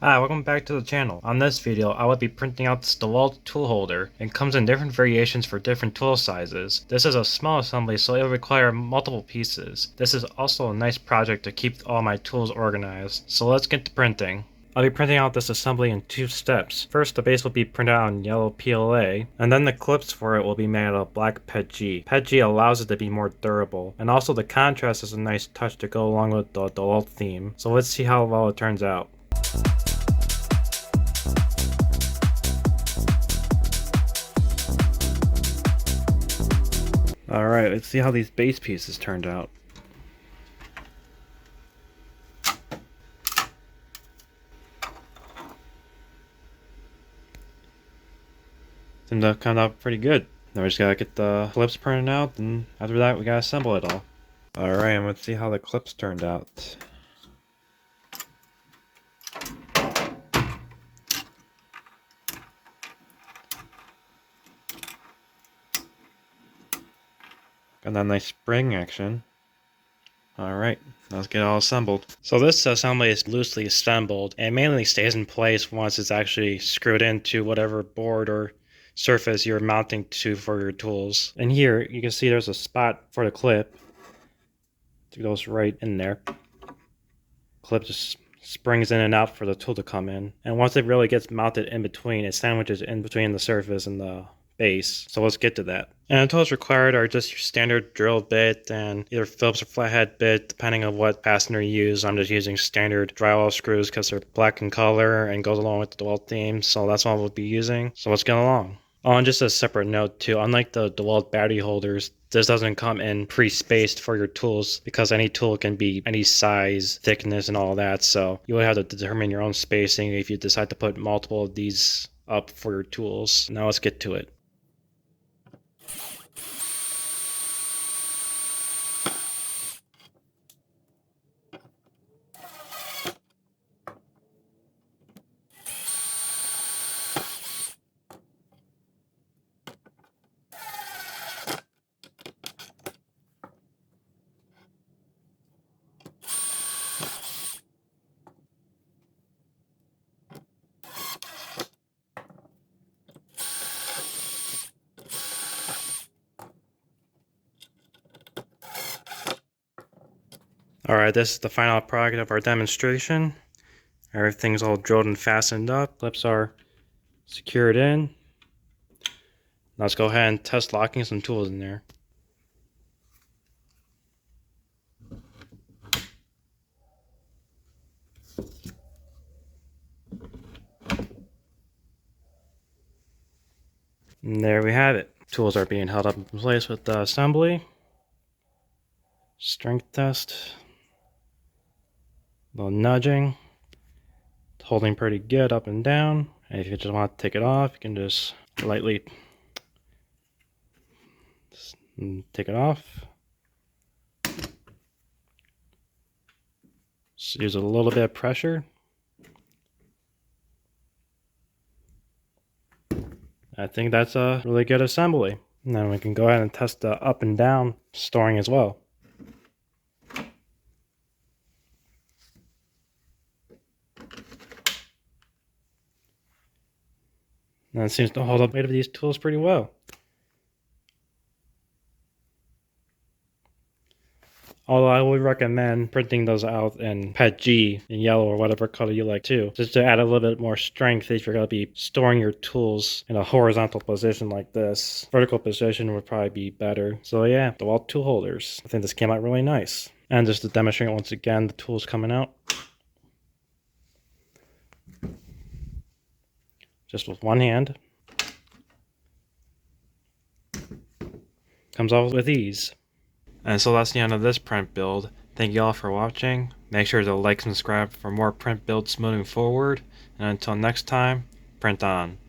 Hi, welcome back to the channel. On this video, I will be printing out this Dewalt tool holder. It comes in different variations for different tool sizes. This is a small assembly, so it will require multiple pieces. This is also a nice project to keep all my tools organized. So let's get to printing. I'll be printing out this assembly in two steps. First, the base will be printed out in yellow PLA, and then the clips for it will be made out of black PETG. PETG allows it to be more durable, and also the contrast is a nice touch to go along with the Dewalt theme. So let's see how well it turns out. Alright, let's see how these base pieces turned out. Seemed to have come out pretty good. Now we just gotta get the clips printed out, and after that we gotta assemble it all. Alright, and let's see how the clips turned out. Got that nice spring action. Alright, let's get it all assembled. So this assembly is loosely assembled and mainly stays in place once it's actually screwed into whatever board or surface you're mounting to for your tools. And here you can see there's a spot for the clip. It goes right in there. Clip just springs in and out for the tool to come in. And once it really gets mounted in between, it sandwiches in between the surface and the base. So let's get to that. And the tools required are just your standard drill bit and either Phillips or flathead bit, depending on what fastener you use. I'm just using standard drywall screws because they're black in color and goes along with the Dewalt theme. So that's what we'll be using. So let's get along. Oh, and just a separate note too, unlike the Dewalt battery holders, this doesn't come in pre-spaced for your tools because any tool can be any size, thickness, and all that. So you will have to determine your own spacing if you decide to put multiple of these up for your tools. Now let's get to it. Alright, this is the final product of our demonstration. Everything's all drilled and fastened up. Clips are secured in. Let's go ahead and test locking some tools in there. And there we have it. Tools are being held up in place with the assembly. Strength test. A little nudging. It's holding pretty good up and down. And if you just want to take it off, you can just lightly take it off. Just use a little bit of pressure. I think that's a really good assembly. Now we can go ahead and test the up and down storing as well. And it seems to hold up the weight of these tools pretty well. Although I would recommend printing those out in PETG, in yellow or whatever color you like too, just to add a little bit more strength if you're going to be storing your tools in a horizontal position like this. Vertical position would probably be better. So yeah, Dewalt tool holders. I think this came out really nice. And just to demonstrate once again, the tools coming out. Just with one hand. Comes off with ease. And so that's the end of this print build. Thank you all for watching. Make sure to like and subscribe for more print builds moving forward. And until next time, print on.